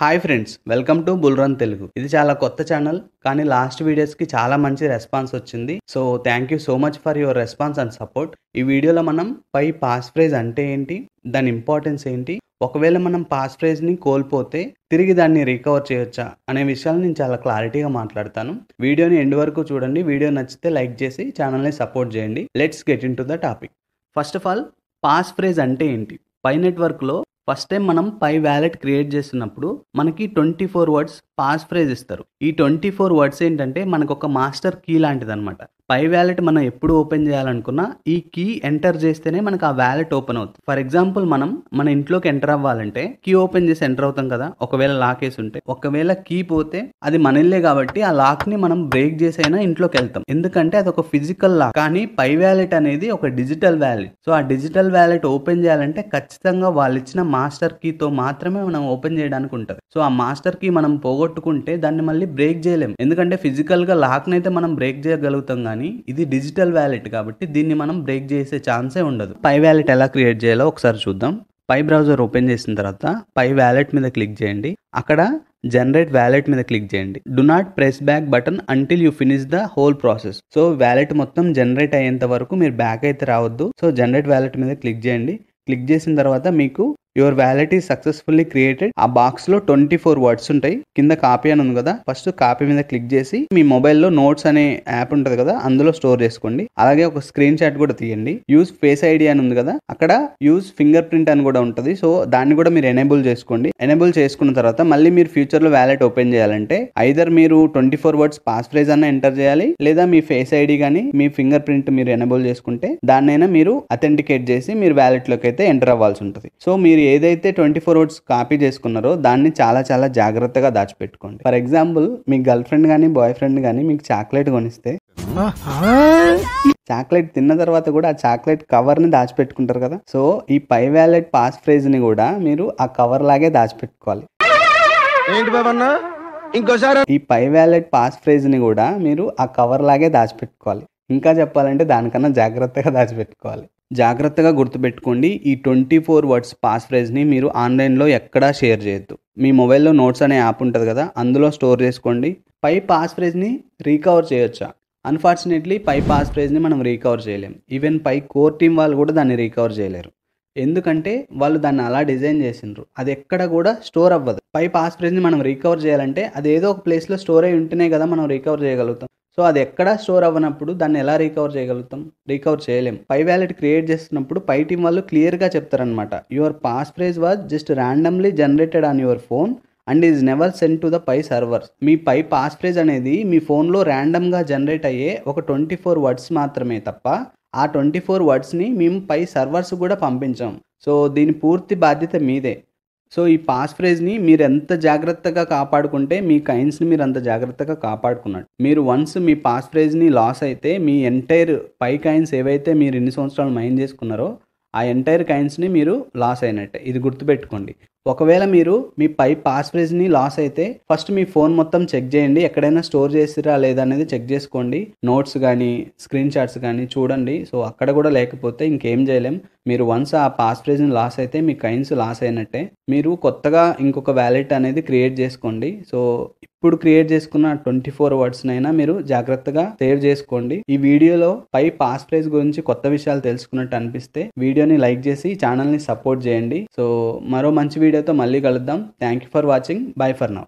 Hi friends, welcome to బుల్రన్ తెలుగు. ఇది చాలా కొత్త ఛానల్, కానీ లాస్ట్ వీడియోస్కి చాలా మంచి రెస్పాన్స్ వచ్చింది. So thank you so much for your response and support. ఈ వీడియోలో మనం పై పాస్ ఫ్రేజ్ అంటే ఏంటి, దాని ఇంపార్టెన్స్ ఏంటి, ఒకవేళ మనం పాస్ ఫ్రేజ్ని కోల్పోతే తిరిగి దాన్ని రికవర్ చేయొచ్చా అనే విషయాలు నేను చాలా క్లారిటీగా మాట్లాడతాను. వీడియోని ఎండ్ వరకు చూడండి. వీడియో నచ్చితే లైక్ చేసి ఛానల్ని సపోర్ట్ చేయండి. Let's get in to the topic. First of all, pass phrase అంటే ఏంటి? పై నెట్వర్క్లో ఫస్ట్ టైం మనం పై వ్యాలెట్ క్రియేట్ చేస్తున్నప్పుడు మనకి 24 వర్డ్స్ పాస్ ఫ్రేజ్ ఇస్తారు. ఈ 24 వర్డ్స్ ఏంటంటే మనకు ఒక మాస్టర్ కీ లాంటిది అనమాట. పై వ్యాలెట్ మనం ఎప్పుడు ఓపెన్ చేయాలనుకున్నా ఈ కీ ఎంటర్ చేస్తేనే మనకు ఆ వ్యాలెట్ ఓపెన్ అవుతుంది. ఫర్ ఎగ్జాంపుల్, మనం మన ఇంట్లోకి ఎంటర్ అవ్వాలంటే కీ ఓపెన్ చేసి ఎంటర్ అవుతాం కదా. ఒకవేళ లాక్ వేసి ఉంటే, ఒకవేళ కీ పోతే అది మన ఇల్లే కాబట్టి ఆ లాక్ ని మనం బ్రేక్ చేసి అయినా ఇంట్లోకి వెళ్తాం, ఎందుకంటే అది ఒక ఫిజికల్ లాక్. కానీ పై వ్యాలెట్ అనేది ఒక డిజిటల్ వ్యాలెట్. సో ఆ డిజిటల్ వ్యాలెట్ ఓపెన్ చేయాలంటే ఖచ్చితంగా వాళ్ళు ఇచ్చిన మాస్టర్ కీతో మాత్రమే మనం ఓపెన్ చేయడానికి ఉంటుంది. సో ఆ మాస్టర్ కీ మనం పోగొట్టుకుంటే దాన్ని మళ్ళీ బ్రేక్ చేయలేం, ఎందుకంటే ఫిజికల్ గా లాక్ నైతే మనం బ్రేక్ చేయగలుగుతాం, కానీ ఇది డిజిటల్ వ్యాలెట్ కాబట్టి దీన్ని మనం బ్రేక్ చేసే ఛాన్సే ఉండదు. పై వ్యాలెట్ ఎలా క్రియేట్ చేయాలో ఒకసారి చూద్దాం. పై బ్రౌజర్ ఓపెన్ చేసిన తర్వాత పై వ్యాలెట్ మీద క్లిక్ చేయండి. అక్కడ జనరేట్ వ్యాలెట్ మీద క్లిక్ చేయండి. Do not press back button until you finish the whole process. So wallet మొత్తం జనరేట్ అయ్యేంత వరకు మీరు బ్యాక్ అయితే రావద్దు. సో జనరేట్ వ్యాలెట్ మీద క్లిక్ చేయండి. క్లిక్ చేసిన తర్వాత మీకు your wallet is successfully created. ఆ బాక్స్ లో 24 వర్డ్స్ ఉంటాయి. కింద కాపీ అని ఉంది కదా, ఫస్ట్ కాపీ మీద క్లిక్ చేసి మీ మొబైల్లో నోట్స్ అనే యాప్ ఉంటుంది కదా, అందులో స్టోర్ చేసుకోండి. అలాగే ఒక స్క్రీన్ షాట్ కూడా తీయండి. యూజ్ ఫేస్ ఐడి అని ఉంది కదా, అక్కడ యూజ్ ఫింగర్ ప్రింట్ అని కూడా ఉంటుంది. సో దాన్ని కూడా మీరు ఎనేబుల్ చేసుకోండి. ఎనేబుల్ చేసుకున్న తర్వాత మళ్ళీ మీరు ఫ్యూచర్ లో వ్యాలెట్ ఓపెన్ చేయాలంటే ఐదర్ మీరు 24 వర్డ్స్ పాస్ ఫ్రేజ్ అన్న ఎంటర్ చేయాలి, లేదా మీ ఫేస్ ఐడి కానీ మీ ఫింగర్ ప్రింట్ మీరు ఎనేబుల్ చేసుకుంటే దాన్నైనా మీరు అథెంటికేట్ చేసి మీరు వ్యాలెట్ లోకి అయితే ఎంటర్ అవ్వాల్సి ఉంటుంది. సో మీరు ఏదైతే 24 వర్డ్స్ కాపీ చేసుకున్నారో దాన్ని చాలా చాలా జాగ్రత్తగా దాచిపెట్టుకోండి. ఫర్ ఎగ్జాంపుల్, మీ గర్ల్ ఫ్రెండ్ కానీ బాయ్ ఫ్రెండ్ కానీ మీకు చాక్లెట్ కొనిస్తే చాక్లెట్ తిన్న తర్వాత కూడా ఆ చాక్లెట్ కవర్ ని దాచిపెట్టుకుంటారు కదా. సో ఈ పై వ్యాలెట్ పాస్ ఫ్రేజ్ ని కూడా మీరు ఆ కవర్ లాగే దాచిపెట్టుకోవాలి. ఈ పై వ్యాలెట్ పాస్ ఫ్రేజ్ ని కూడా మీరు ఆ కవర్ లాగే దాచిపెట్టుకోవాలి. ఇంకా చెప్పాలంటే దానికన్నా జాగ్రత్తగా దాచిపెట్టుకోవాలి. జాగ్రత్తగా గుర్తుపెట్టుకోండి, ఈ 24 వర్డ్స్ పాస్ ఫ్రేజ్ని మీరు ఆన్లైన్లో ఎక్కడా షేర్ చేయొద్దు. మీ మొబైల్లో నోట్స్ అనే యాప్ ఉంటుంది కదా, అందులో స్టోర్ చేసుకోండి. పై పాస్ ఫ్రేజ్ని రీకవర్ చేయొచ్చా? అన్ఫార్చునేట్లీ పై పాస్ ఫ్రేజ్ని మనం రీకవర్ చేయలేం. ఈవెన్ పై కోర్ టీమ్ వాళ్ళు కూడా దాన్ని రీకవర్ చేయలేరు, ఎందుకంటే వాళ్ళు దాన్ని అలా డిజైన్ చేసిండ్రు. అది ఎక్కడ కూడా స్టోర్ అవ్వదు. పై పాస్ ఫ్రేజ్ని మనం రీకవర్ చేయాలంటే అది ఏదో ఒక ప్లేస్లో స్టోర్ అయి ఉంటేనే కదా మనం రీకవర్ చేయగలుగుతాం. సో అది ఎక్కడా స్టోర్ అవ్వనప్పుడు దాన్ని ఎలా రీకవర్ చేయగలుగుతాం? రీకవర్ చేయలేం. పై వ్యాలెట్ క్రియేట్ చేస్తున్నప్పుడు పై టీం వాళ్ళు క్లియర్గా చెప్తారనమాట, your pass phrase was just randomly generated on your phone and is never send to the Pi servers. మీ పై పాస్ ఫ్రేజ్ అనేది మీ ఫోన్లో ర్యాండమ్గా జనరేట్ అయ్యే ఒక 24 వర్డ్స్ మాత్రమే తప్ప ఆ 24 వర్డ్స్ని మేము పై సర్వర్స్ కూడా పంపించాం. సో దీని పూర్తి బాధ్యత మీదే. సో ఈ పాస్ ఫ్రేజ్ని మీరు ఎంత జాగ్రత్తగా కాపాడుకుంటే మీ కాయిన్స్ని మీరు అంత జాగ్రత్తగా కాపాడుకున్నట్టు. మీరు వన్స్ మీ పాస్ ఫ్రేజ్ని లాస్ అయితే మీ ఎంటైర్ పై కాయిన్స్ ఏవైతే మీరు ఇన్ని సంవత్సరాలు మైన్ చేసుకున్నారో ఆ ఎంటైర్ కాయిన్స్ని మీరు లాస్ అయినట్టే. ఇది గుర్తుపెట్టుకోండి. ఒకవేళ మీరు మీ పై పాస్ ఫ్రేజ్ని లాస్ అయితే ఫస్ట్ మీ ఫోన్ మొత్తం చెక్ చేయండి, ఎక్కడైనా స్టోర్ చేసిరా లేదా అనేది చెక్ చేసుకోండి. నోట్స్ కానీ స్క్రీన్ షాట్స్ కానీ చూడండి. సో అక్కడ కూడా లేకపోతే ఇంకేం చేయలేం. మీరు వన్స్ ఆ పాస్ ఫ్రేజ్ని లాస్ అయితే మీ కాయిన్స్ లాస్ అయినట్టే. మీరు కొత్తగా ఇంకొక వ్యాలెట్ అనేది క్రియేట్ చేసుకోండి. సో ఇప్పుడు క్రియేట్ చేసుకున్న 24 వర్డ్స్నైనా మీరు జాగ్రత్తగా సేవ్ చేసుకోండి. ఈ వీడియోలో పై పాస్ ఫ్రేజ్ గురించి కొత్త విషయాలు తెలుసుకున్నట్టు అనిపిస్తే వీడియోని లైక్ చేసి ఛానల్ని సపోర్ట్ చేయండి. సో మరో మంచి వీడియోతో మళ్ళీ కలుద్దాం. Thank you for watching. By for now.